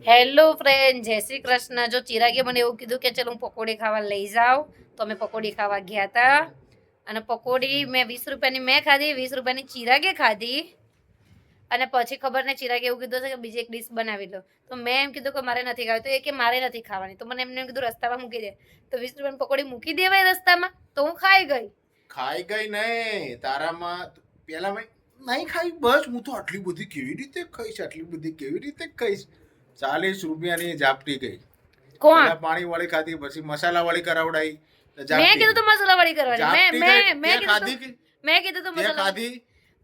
Hello friend, જય શ્રી કૃષ્ણ. જો ચિરાગે મને એવું કીધું કે ચલ હું પકોડી ખાવા લઈ જાઉં, તો અમે પકોડી ખાવા ગયા હતા. અને પકોડી મેં 20 રૂપિયાની મેં ખાધી, 20 રૂપિયાની ચિરાગે ખાધી. અને પછી ખબર ને ચિરાગે એવું કીધું છે કે બીજી એક ડીશ બનાવી લો. તો મેં એમ કીધું કે મારે નથી ખાવી, તો એ કે મારે નથી ખાવાની. તો મને એમને એમ કીધું રસ્તામાં મૂકી દે. તો 20 રૂપિયાની પકોડી મૂકી દેવાય રસ્તામાં, તો હું ખાઈ ગઈ નહીં તારામાં પેલા મેં નહીં ખાઈ. બસ હું તો આટલી બધી કેવી રીતે ખાઈશ 40 રૂપિયાની ઝાપટી ગઈ. કોણ? પાણી વાળી ખાધી, પછી મસાલા વાળી કરાવડાઈ. મેં કીધું તો મસાલા વાળી કરવાની. મેં કીધું તો મસાલા ખાધી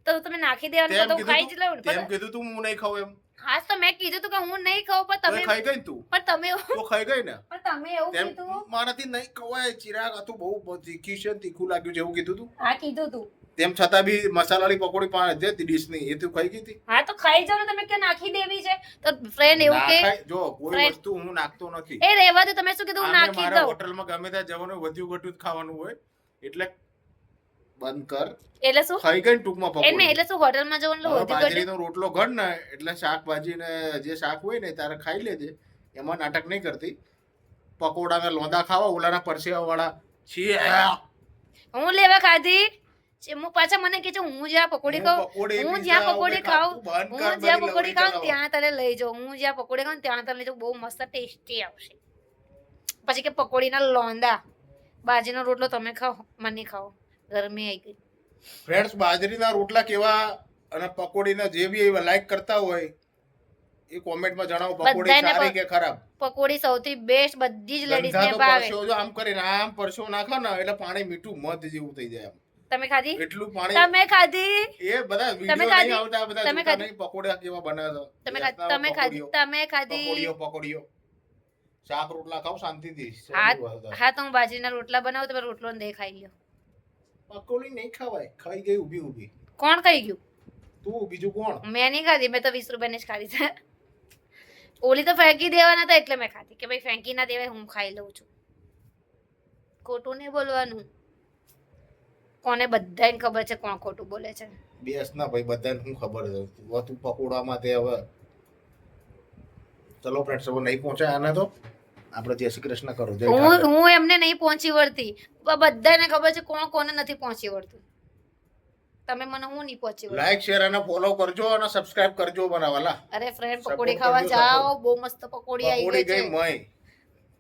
તો તમે નાખી દેવાનું, તો ખાઈ જ લઉં. તેમ કીધું તું હું નહીં ખાઉં એમ. હા તો મેં કીધું તું કે હું નહીં ખાઉં, પણ તમે ખાઈ ગઈ તું. પણ તમે તો ખાઈ ગઈ ને. પણ તમે એવું કીધું મારાથી નહીં ખવાય. ચિરાગ આ તો બહુ તીખી છે, તીખું લાગ્યું છે એવું કીધું તું. હા કીધું તું. તેમ છતાં બી મસાલાવાળી પકોડી પાંચ જે ડીશ ની એ તું ખાઈ ગઈ હતી. હા તો ખાઈ જાવ ને, તમે કે નાખી દેવી છે. તો ફ્રેન્ડ એવું કે જો કોઈ વસ્તુ હું નાખતો નથી. એ રહેવા દે. તમે શું કીધું? હું નાખી દઉં. હોટલમાં ગમે ત્યાં જવાનું, વધ્યું ઘટ્યું ખાવાનું હોય એટલે બંધ કર. એટલે શું ખાઈ ગઈ ટૂંકમાં પકોડી. એને એટલે શું હોટલમાં જવાનું વધ્યું બાજરીનો રોટલો ઘડ ને એટલે શાકભાજી ને જે શાક હોય ને તારે ખાઈ લેજે. એમાં નાટક નહીં કરતી. પકોડા ને લોંદા ખાવા ઓલાના પરસેવા વાળા છીએ. હું લેવા ખાધી છે. હું પાછા મને કે છે હું જ્યાં પકોડી ખાઉં, હું જ્યાં પકોડી ખાઉં ત્યાં તને લઈ જાઉં. હું જ્યાં પકોડી ખાઉં ત્યાં તને લઈ જાઉં. બહુ મસ્ત ટેસ્ટી આવશે. પછી કે પકોડીના લોંદા, બાજરીનો રોટલો તમે ખાઓ, મને ખાઓ. ગરમી આવી ગઈ. ફ્રેન્ડ્સ, બાજરીના રોટલા કેવા અને પકોડીના જે બી લાઈક કરતા હોય એ કોમેન્ટમાં જણાવો. પકોડી સારી કે ખરાબ? પકોડી સૌથી બેસ્ટ, બધી જ લેડીઝને ભાવે. જો આમ કરીને આમ પરસો નાખો ને એટલે પાણી મીઠું મધ જેવું થઈ જાય. તમે ખાધી? એટલું પાણી તમે ખાધી? એ બધા વિડિયો નહીં આવતા, બધા જોતા નહીં પકોડા કેવા બનાવે છે. તમે ખાધી? પકોડીઓ શાક રોટલા ખાવ શાંતિથી. હા તો હું બાજરીના રોટલા બનાવું, તમે રોટલો ને ખાઈ લ્યો. પકોડી નહીં ખવાય. ખાઈ ગઈ ઊભી ઊભી. કોણ ખાઈ ગયું? તું. બીજું કોણ? મેં નહીં ખાધી. મેં તો 20 રૂપિયાની જ ખાધી છે. ઓલી તો ફેંકી દેવાના હતા એટલે મેં ખાધી, કે ભાઈ ફેંકી ના દેવાય, હું ખાઈ લઉં છું. ખોટું નહીં બોલવાનું. કોને બધાને ખબર છે કોણ ખોટું બોલે છે. બેસ ના ભાઈ, બધાને શું ખબર છે. તું પકોડામાં તે હવે ચલો ફ્રેન્ડ્સ, હવે નહીં પહોંચાય આને તો આપણે જય શ્રી કૃષ્ણ કરો. હું એમને નહીં પહોંચી વળતી, બધાને ખબર છે કોણ કોને નથી પહોંચી વળતું. તમે મને હું નહીં પહોંચી વળતી. લાઈક શેર અને ફોલો કરજો અને સબસ્ક્રાઇબ કરજો બનાવાલા. અરે ફ્રેન્ડ, પકોડી ખાવા જાઓ, બહુ મસ્ત પકોડી આવી ગઈ છે.